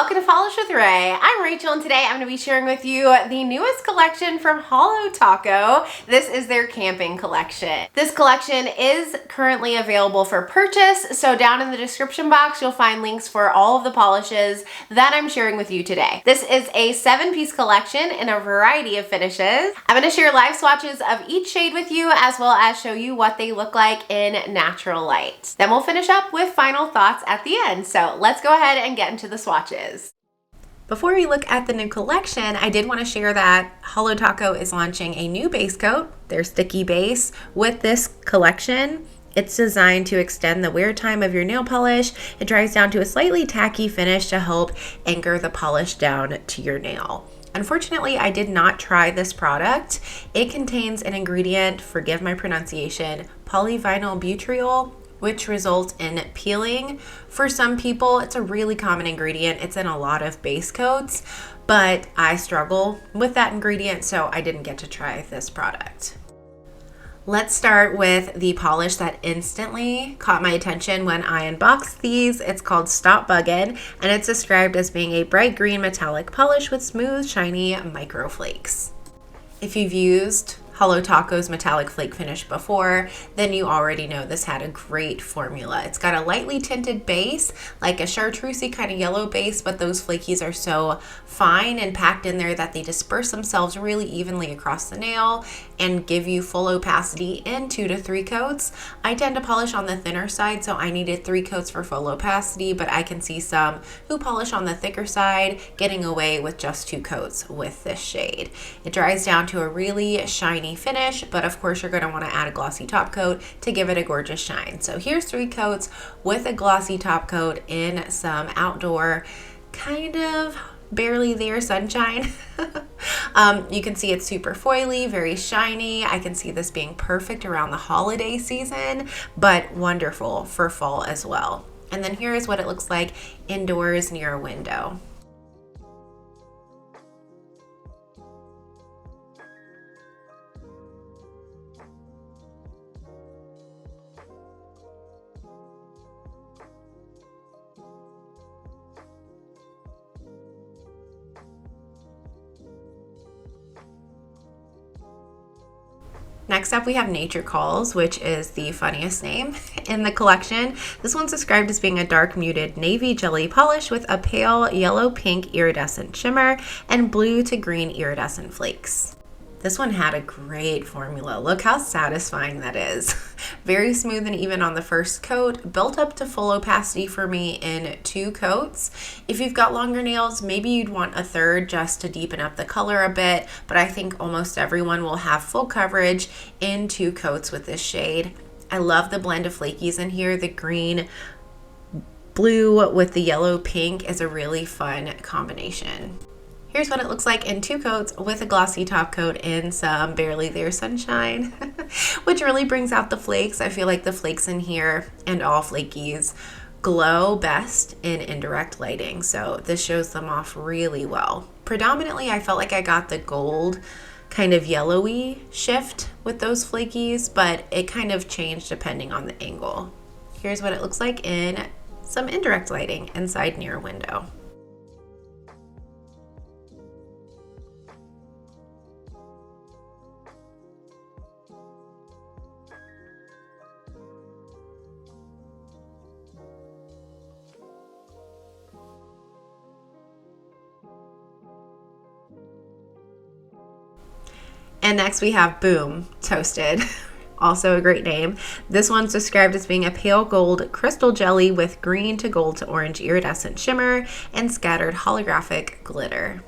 Welcome to Polish with Ray. I'm Rachel, and today I'm going to be sharing with you the newest collection from Holo Taco. This is their camping collection. This collection is currently available for purchase, so down in the description box you'll find links for all of the polishes that I'm sharing with you today. This is a 7-piece collection in a variety of finishes. I'm going to share live swatches of each shade with you, as well as show you what they look like in natural light. Then we'll finish up with final thoughts at the end. So let's go ahead and get into the swatches. Before we look at the new collection, I did want to share that Holo Taco is launching a new base coat, their sticky base, with this collection. It's designed to extend the wear time of your nail polish. It dries down to a slightly tacky finish to help anchor the polish down to your nail. Unfortunately, I did not try this product. It contains an ingredient, forgive my pronunciation, polyvinyl butyriol, which results in peeling. For some people, it's a really common ingredient. It's in a lot of base coats, but I struggle with that ingredient, so I didn't get to try this product. Let's start with the polish that instantly caught my attention when I unboxed these. It's called Stop Buggin, and it's described as being a bright green metallic polish with smooth, shiny microflakes. If you've used Holo Taco's metallic flake finish before, then you already know this had a great formula. It's got a lightly tinted base, like a chartreusey kind of yellow base, but those flakies are so fine and packed in there that they disperse themselves really evenly across the nail and give you full opacity in 2 to 3 coats. I tend to polish on the thinner side, so I needed 3 coats for full opacity, but I can see some who polish on the thicker side getting away with just 2 coats with this shade. It dries down to a really shiny finish, but of course you're going to want to add a glossy top coat to give it a gorgeous shine. So here's 3 coats with a glossy top coat in some outdoor kind of barely there sunshine. You can see it's super foily, very shiny. I can see this being perfect around the holiday season, but wonderful for fall as well. And then here's what it looks like indoors near a window. Next up, we have Nature Calls, which is the funniest name in the collection. This one's described as being a dark muted navy jelly polish with a pale yellow-pink iridescent shimmer and blue to green iridescent flakes. This one had a great formula. Look how satisfying that is. Very smooth and even on the first coat, built up to full opacity for me in 2 coats. If you've got longer nails, maybe you'd want a third just to deepen up the color a bit, but I think almost everyone will have full coverage in 2 coats with this shade. I love the blend of flakies in here. The green blue with the yellow pink is a really fun combination. Here's what it looks like in 2 coats with a glossy top coat in some barely there sunshine, which really brings out the flakes. I feel like the flakes in here and all flakies glow best in indirect lighting, so this shows them off really well. Predominantly, I felt like I got the gold kind of yellowy shift with those flakies, but it kind of changed depending on the angle. Here's what it looks like in some indirect lighting inside near a window. And next we have Boom Toasted, also a great name. This one's described as being a pale gold crystal jelly with green to gold to orange iridescent shimmer and scattered holographic glitter.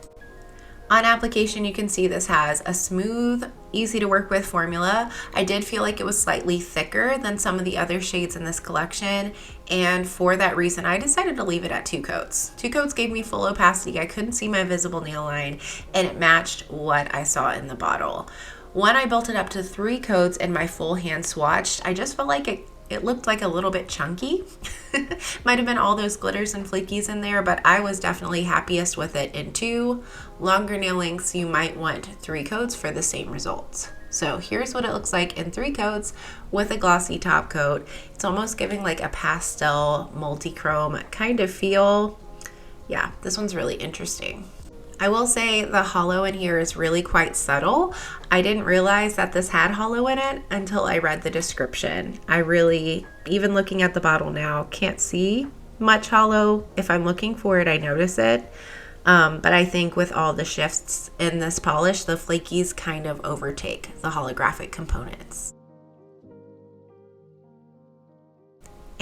On application, you can see this has a smooth, easy to work with formula. I did feel like it was slightly thicker than some of the other shades in this collection, and for that reason, I decided to leave it at 2 coats. 2 coats gave me full opacity. I couldn't see my visible nail line, and it matched what I saw in the bottle. When I built it up to 3 coats and my full hand swatched, I just felt like it looked like a little bit chunky. Might have been all those glitters and flakies in there, but I was definitely happiest with it in 2. Longer nail lengths, you might want 3 coats for the same results. So here's what it looks like in 3 coats with a glossy top coat. It's almost giving like a pastel multi-chrome kind of feel. Yeah, this one's really interesting. I will say the holo in here is really quite subtle. I didn't realize that this had holo in it until I read the description. I really, even looking at the bottle now, can't see much holo. If I'm looking for it, I notice it. But I think with all the shifts in this polish, the flakies kind of overtake the holographic components.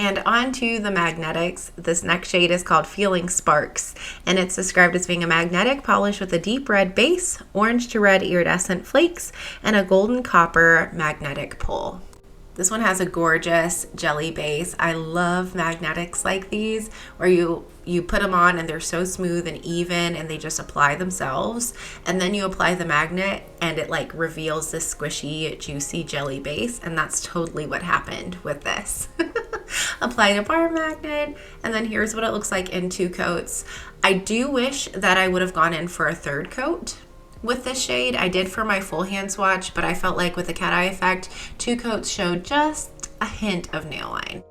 And on to the magnetics. This next shade is called Feeling Sparks, and it's described as being a magnetic polish with a deep red base, orange to red iridescent flakes, and a golden copper magnetic pull. This one has a gorgeous jelly base. I love magnetics like these where you put them on and they're so smooth and even and they just apply themselves. And then you apply the magnet and it like reveals this squishy, juicy jelly base. And that's totally what happened with this. Applied a bar magnet, and then here's what it looks like in 2 coats. I do wish that I would have gone in for a 3rd coat with this shade. I did for my full hand swatch, but I felt like with the cat eye effect, 2 coats showed just a hint of nail line.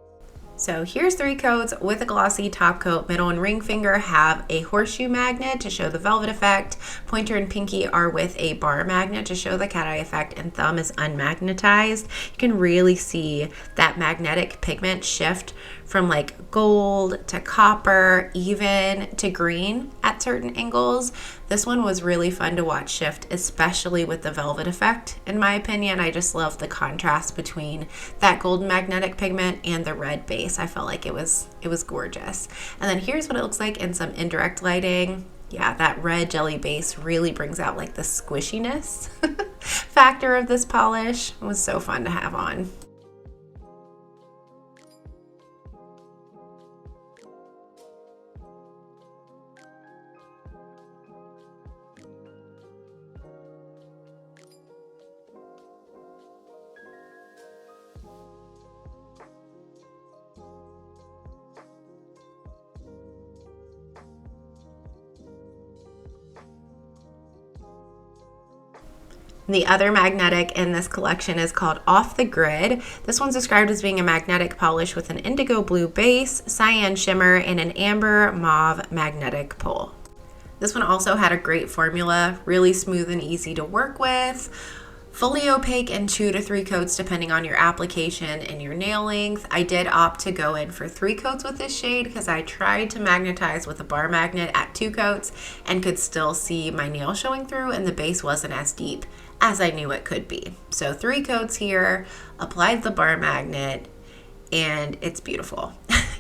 So here's 3 coats with a glossy top coat. Middle and ring finger have a horseshoe magnet to show the velvet effect. Pointer and pinky are with a bar magnet to show the cat eye effect, and thumb is unmagnetized. You can really see that magnetic pigment shift from like gold to copper, even to green at certain angles. This one was really fun to watch shift, especially with the velvet effect. In my opinion, I just love the contrast between that golden magnetic pigment and the red base. I felt like it was gorgeous. And then here's what it looks like in some indirect lighting. Yeah, that red jelly base really brings out like the squishiness factor of this polish. It was so fun to have on. The other magnetic in this collection is called Off the Grid. This one's described as being a magnetic polish with an indigo blue base, cyan shimmer, and an amber mauve magnetic pull. This one also had a great formula, really smooth and easy to work with. Fully opaque in 2 to 3 coats depending on your application and your nail length. I did opt to go in for 3 coats with this shade because I tried to magnetize with a bar magnet at 2 coats and could still see my nail showing through, and the base wasn't as deep as I knew it could be. So 3 coats here, applied the bar magnet, and it's beautiful.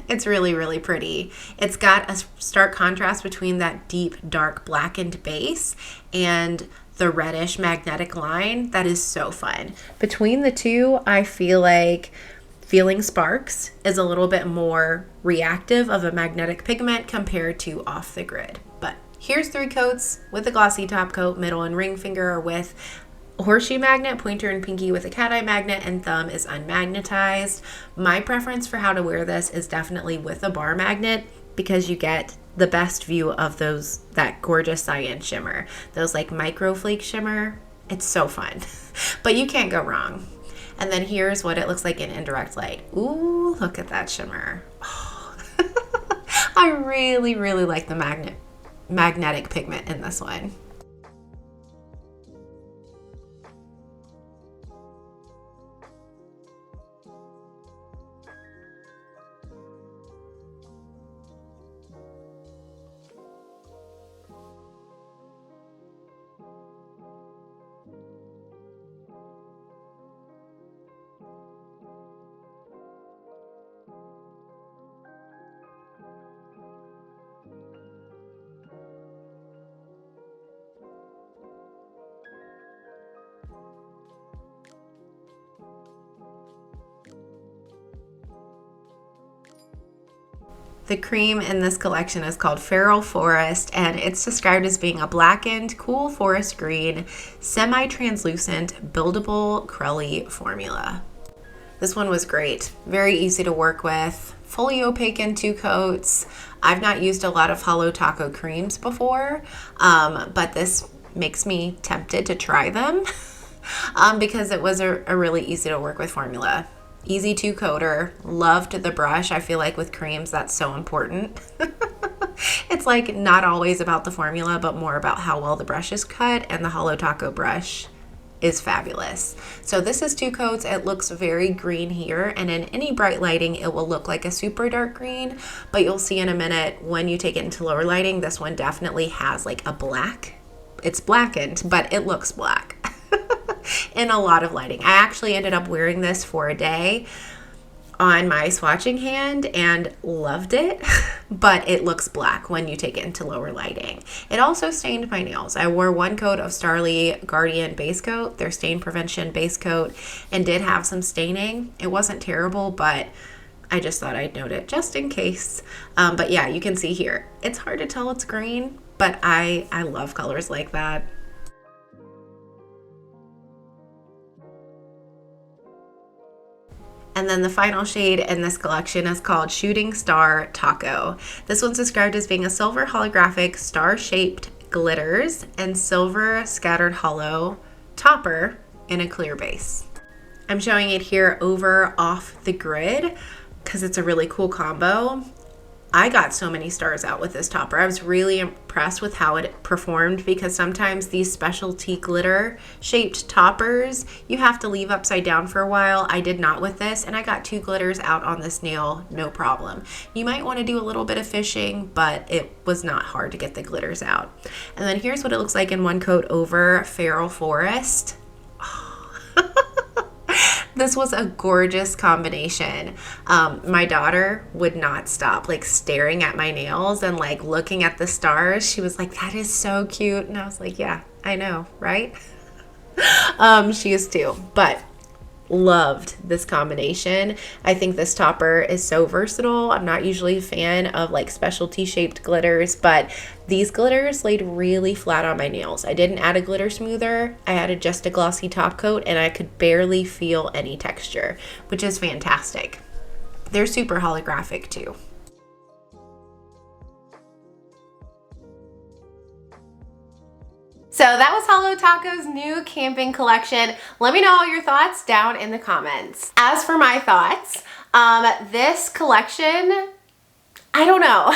It's really, really pretty. It's got a stark contrast between that deep, dark, blackened base and the reddish magnetic line. That is so fun. Between the two, I feel like Feeling Sparks is a little bit more reactive of a magnetic pigment compared to Off the Grid. But here's 3 coats with a glossy top coat, middle and ring finger are with a horseshoe magnet, pointer and pinky with a cat eye magnet, and thumb is unmagnetized. My preference for how to wear this is definitely with a bar magnet because you get the best view of that gorgeous cyan shimmer. Those like micro flake shimmer. It's so fun. But you can't go wrong. And then here's what it looks like in indirect light. Ooh, look at that shimmer. Oh. I really, really like the magnetic pigment in this one. The cream in this collection is called Feral Forest, and it's described as being a blackened, cool forest green, semi-translucent, buildable, crelly formula. This one was great. Very easy to work with. Fully opaque in 2 coats. I've not used a lot of Holo Taco creams before, but this makes me tempted to try them because it was a really easy to work with formula. Easy 2-coater. Loved the brush. I feel like with creams that's so important. It's like not always about the formula, but more about how well the brush is cut, and the Holo Taco brush is fabulous. So this is 2 coats. It looks very green here, and in any bright lighting it will look like a super dark green, but you'll see in a minute when you take it into lower lighting, this one definitely has like a black. It's blackened, but it looks black in a lot of lighting. I actually ended up wearing this for a day on my swatching hand and loved it, but it looks black when you take it into lower lighting. It also stained my nails. I wore 1 coat of Starly Guardian base coat, their stain prevention base coat, and did have some staining. It wasn't terrible, but I just thought I'd note it just in case. But yeah, you can see here, it's hard to tell it's green, but I love colors like that. And then the final shade in this collection is called Shooting Star Taco. This one's described as being a silver holographic star-shaped glitters and silver scattered hollow topper in a clear base. I'm showing it here over off the grid because it's a really cool combo. I got so many stars out with this topper. I was really impressed with how it performed, because sometimes these specialty glitter shaped toppers you have to leave upside down for a while. I did not with this, and I got 2 glitters out on this nail, no problem. You might want to do a little bit of fishing, but it was not hard to get the glitters out. And then here's what it looks like in 1 coat over Feral Forest. This was a gorgeous combination. My daughter would not stop like staring at my nails and like looking at the stars. She was like, that is so cute. And I was like, yeah, I know, right? She is too, but loved this combination. I think this topper is so versatile. I'm not usually a fan of like specialty shaped glitters, but these glitters laid really flat on my nails. I didn't add a glitter smoother. I added just a glossy top coat, and I could barely feel any texture, which is fantastic. They're super holographic too. So that was Holo Taco's new camping collection. Let me know all your thoughts down in the comments. As for my thoughts, this collection, I don't know.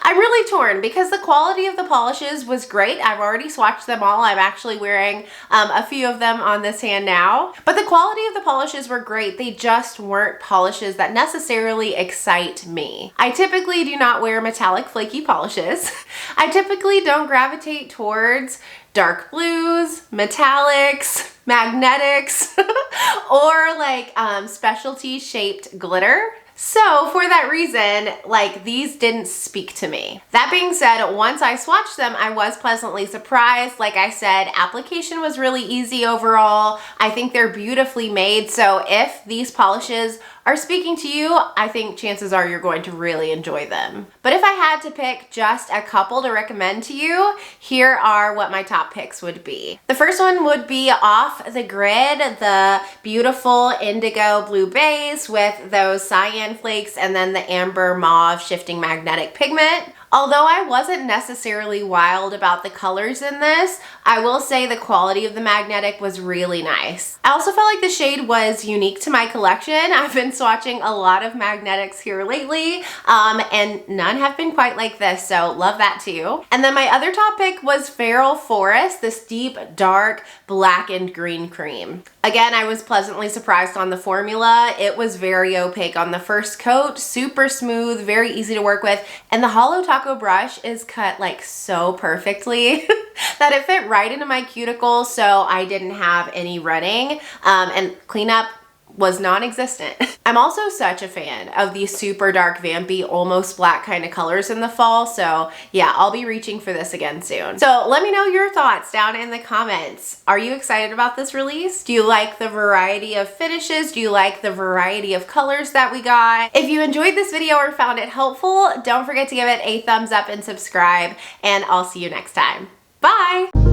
I'm really torn because the quality of the polishes was great. I've already swatched them all. I'm actually wearing a few of them on this hand now. But the quality of the polishes were great. They just weren't polishes that necessarily excite me. I typically do not wear metallic flaky polishes. I typically don't gravitate towards dark blues, metallics, magnetics, or like specialty shaped glitter. So for that reason, like, these didn't speak to me. That being said, once I swatched them, I was pleasantly surprised. Like I said, application was really easy overall. I think they're beautifully made. So if these polishes are speaking to you, I think chances are you're going to really enjoy them. But if I had to pick just a couple to recommend to you, here are what my top picks would be. The first one would be Off the Grid, the beautiful indigo blue base with those cyan flakes and then the amber mauve shifting magnetic pigment. Although I wasn't necessarily wild about the colors in this, I will say the quality of the magnetic was really nice. I also felt like the shade was unique to my collection. I've been swatching a lot of magnetics here lately, and none have been quite like this, so love that too. And then my other top pick was Feral Forest, this deep, dark, black and green cream. Again, I was pleasantly surprised on the formula. It was very opaque on the first coat, super smooth, very easy to work with, and the Holo Taco brush is cut like so perfectly that it fit right into my cuticle, so I didn't have any running, and cleanup was non-existent. I'm also such a fan of these super dark, vampy, almost black kind of colors in the fall, so yeah, I'll be reaching for this again soon. So let me know your thoughts down in the comments. Are you excited about this release? Do you like the variety of finishes? Do you like the variety of colors that we got? If you enjoyed this video or found it helpful, don't forget to give it a thumbs up and subscribe, and I'll see you next time. Bye!